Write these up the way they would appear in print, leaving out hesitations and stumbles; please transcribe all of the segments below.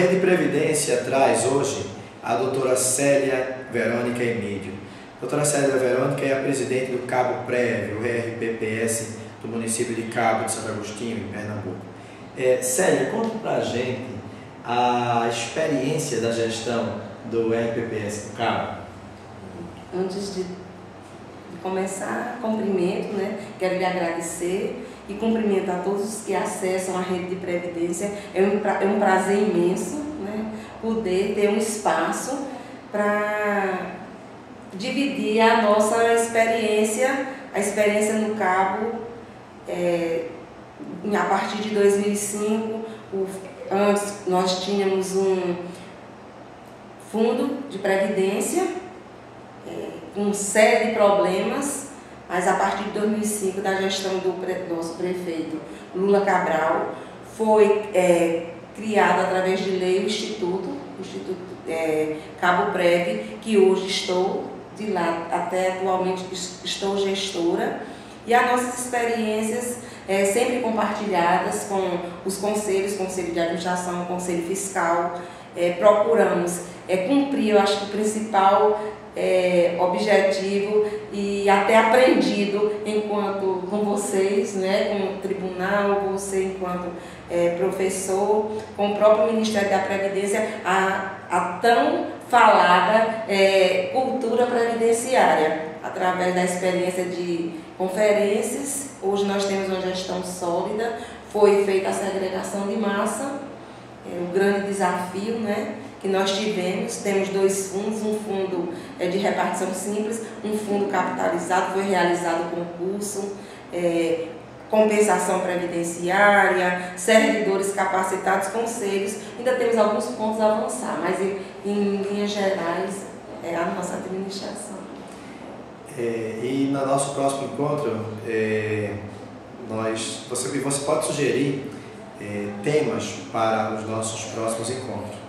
Rede Previdência traz hoje a doutora Célia Verônica Emídio. A doutora Célia Verônica é a presidente do Cabo Prev, o RPPS do município de Cabo de Santo Agostinho, em Pernambuco. Célia, conta pra gente a experiência da gestão do RPPS do Cabo. Antes de começar, cumprimento, quero lhe agradecer e cumprimentar todos os que acessam a Rede de Previdência. É um prazer imenso, poder ter um espaço para dividir a nossa experiência, a experiência no Cabo, a partir de 2005. Antes nós tínhamos um fundo de previdência com série de problemas, mas a partir de 2005, da gestão do nosso prefeito Lula Cabral, foi criado através de lei o Instituto Cabo Prev, que hoje estou de lá, até atualmente estou gestora, e as nossas experiências sempre compartilhadas com os conselhos, Conselho de Administração, Conselho Fiscal. Procuramos cumprir, eu acho que o principal objetivo e até aprendido enquanto com vocês, com o tribunal, você enquanto professor, com o próprio Ministério da Previdência, a tão falada cultura previdenciária, através da experiência de conferências. Hoje nós temos uma gestão sólida, foi feita a segregação de massa, o grande desafio que nós tivemos. Temos dois fundos, um fundo de repartição simples, um fundo capitalizado, foi realizado concurso, compensação previdenciária, servidores capacitados, conselhos. Ainda temos alguns pontos a avançar, mas em linhas gerais é a nossa administração. E no nosso próximo encontro, você pode sugerir temas para os nossos próximos encontros.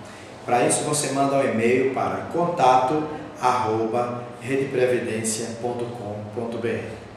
Para isso, você manda um e-mail para contato@redeprevidencia.com.br.